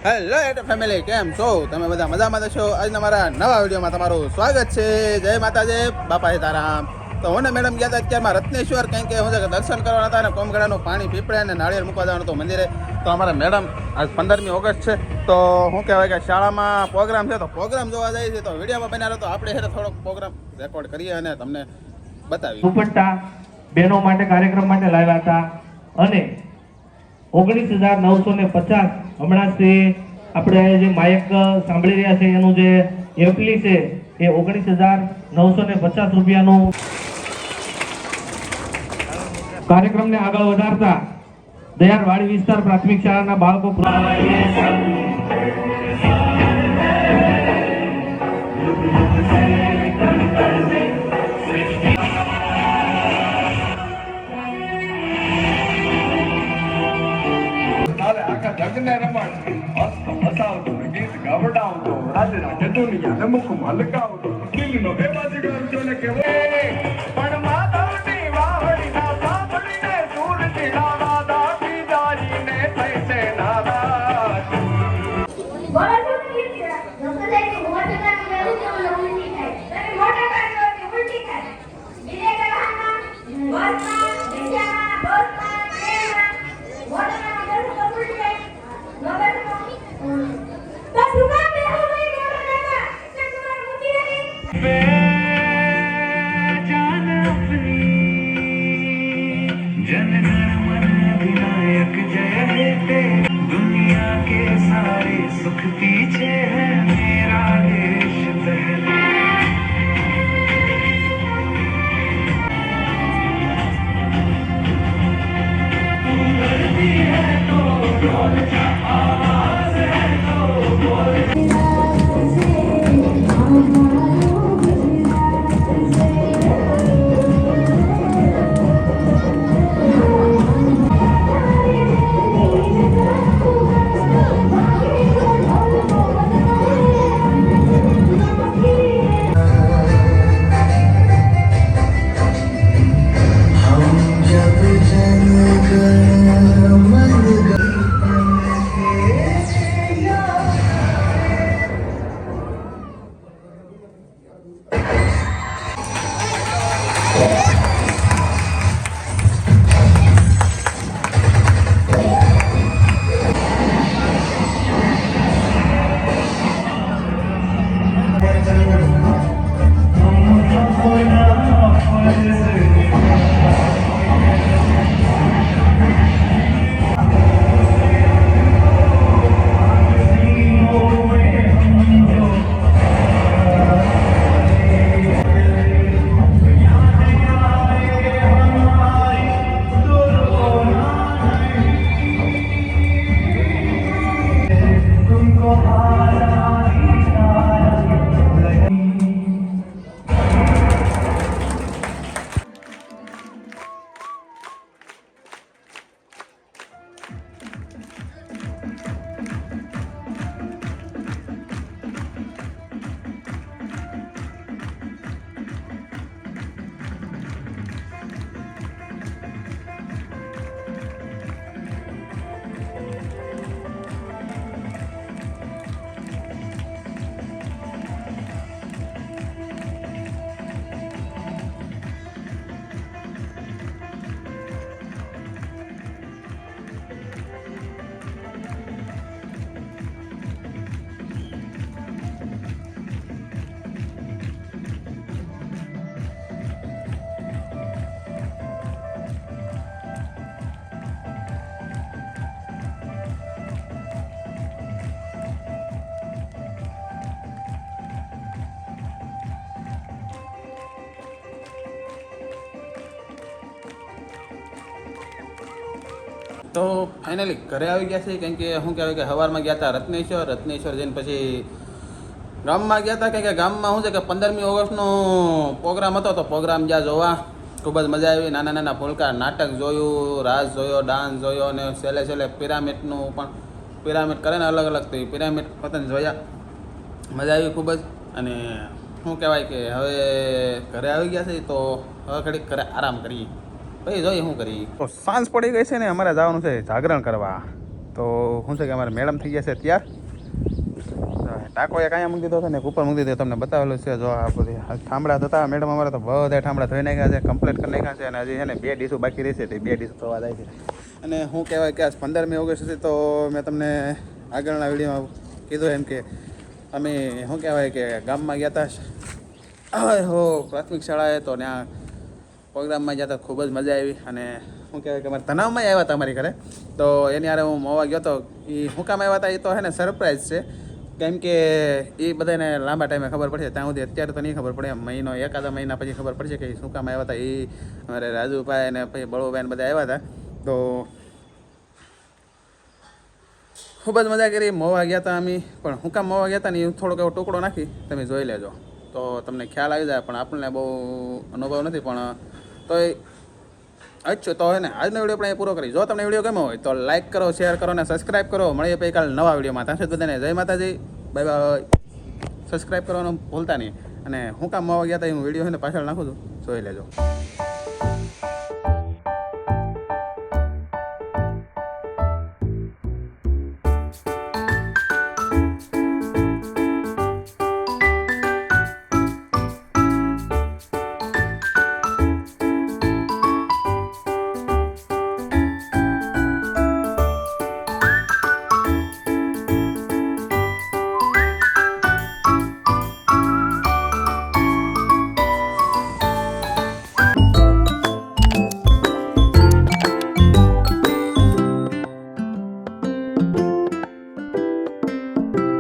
Hello at family, કેમ છો તમે? બધા મજામાં છો? આજના મારા નવા વિડીયોમાં તમારું સ્વાગત છે. જય માતાજી, બાપા સીતારામ. તો હું ને મેડમ ગયા હતા અત્યારમાં રત્નેશ્વર, કંઈક કે હું દર્શન કરવાના હતા અને કોમગડાનું પાણી પીપળે અને નાળિયેર મૂકવા જવાનું હતું મંદિરે. તો અમારા મેડમ આજ 15મી ઓગસ્ટ છે, તો શું કહેવાય કે શાળામાં પ્રોગ્રામ છે, તો પ્રોગ્રામ જોવા જાય છે. તો વિડીયોમાં બનાવ્યો તો આપણે છે થોડોક પ્રોગ્રામ રેકોર્ડ કરીએ અને તમને બતાવીએ. દુપટ્ટા બહેનો માટે કાર્યક્રમ માટે લાવ્યા હતા અને 19,950 હમણાં જે આપણે જે માયક સાંભળી રહ્યા છે એનું જે એમ્પલી છે એ 19,950 રૂપિયાનું કાર્યક્રમને આગળ વધારતા દયાળવાડી વિસ્તાર પ્રાથમિક શાળાના બાળકો જગને રમણ હસાવતો ગીત ગવડાવતો રાજના જદુનિયા નમુકમાં લગાવતો દિલનો બેબાજીગર જોને કેવો પણ માધવની વાવડીના સાંભળીને સૂર ચીડાવા દાટી દારીને થઈ છે નારાજ. दुनिया के सारे सुख पीछे है मेरा देश पहले. तू डरती है तो बोल जा, आवाज है तो बोल जा. તો ફાઇનલી ઘરે આવી ગયા છે, કેમ કે શું કહેવાય કે સવારમાં ગયા હતા રત્નેશ્વર જઈને પછી ગામમાં ગયા હતા. કે ગામમાં શું છે કે 15મી ઓગસ્ટનો પ્રોગ્રામ હતો, તો પ્રોગ્રામ જ્યાં જોવા ખૂબ જ મજા આવી. નાના નાના ફૂલકા નાટક જોયું, રાસ જોયો, ડાન્સ જોયો અને છેલ્લે પિરામિડનું પણ પિરામિડ કરે ને અલગ અલગ, તો એ પિરામિડ પતંગ જોયા, મજા આવી ખૂબ જ. અને શું કહેવાય કે હવે ઘરે આવી ગયા છે, તો હવે ઘડીક ઘરે આરામ કરીએ, પછી જોઈએ શું કરીએ. તો સાંજ પડી ગઈ છે ને અમારે જવાનું છે જાગરણ કરવા. તો શું છે કે અમારે મેડમ થઈ ગયા છે ત્યાર ટાંકો એક અહીંયા મૂકી દીધો છે ને એક ઉપર મૂકી દીધો તમને બતાવેલું છે. જો આ બધી ઠામડા થતા મેડમ અમારે તો બધા ઠામડા ધોઈ નાખ્યા છે, કમ્પ્લીટ કરી નાખ્યા છે. અને હજી છે ને 2 ડીશો બાકી રહેશે તો 2 ડીશો થવા જાય છે. અને શું કહેવાય કે આજ 15મી ઓગસ્ટ હતી તો મેં તમને આગળના વિડીયોમાં કીધું એમ કે અમે શું કહેવાય કે ગામમાં ગયા હતા હો પ્રાથમિક શાળાએ, તો ત્યાં પ્રોગ્રામમાં ગયા હતા, ખૂબ જ મજા આવી. અને શું કહેવાય કે અમારે તનાવમાં આવ્યા હતા અમારી ઘરે, તો એની હારે હું મોવા ગયો હતો. એ શું કામ આવ્યા હતા એ તો છે ને સરપ્રાઈઝ છે, કેમ કે એ બધાને લાંબા ટાઈમે ખબર પડશે. ત્યાં સુધી અત્યારે તો નહીં ખબર પડે, મહિનો એકાદા મહિના પછી ખબર પડશે કે શું કામ આવ્યા હતા. એ અમારે રાજુભાઈ અને પછી બળુભાઈ બધા આવ્યા હતા. તો ખૂબ જ મજા કરી. મોવા ગયા હતા અમે, પણ હું કામ મોવા ગયા હતા ને એ થોડોક એવો ટુકડો નાખી તમે જોઈ લેજો તો તમને ખ્યાલ આવી જાય. પણ આપણને બહુ અનુભવ નથી, પણ તોય અચ્છા તો હે ને આજનો વિડીયો આપણે પૂરો કરી. જો તમને વિડીયો ગમ્યો હોય તો લાઇક કરો, શેર કરો અને સબસ્ક્રાઈબ કરો. મળીએ પછી કાલે નવા વિડીયોમાં. ત્યાં સુધી બધાને જય માતાજી, બાય બાય. સબસ્ક્રાઈબ કરવાનું ભૂલતા નહીં. અને હું કામ મોવા ગયા હતા એ હું વિડીયો છે ને પાછળ નાખું છું, જોઈ લેજો.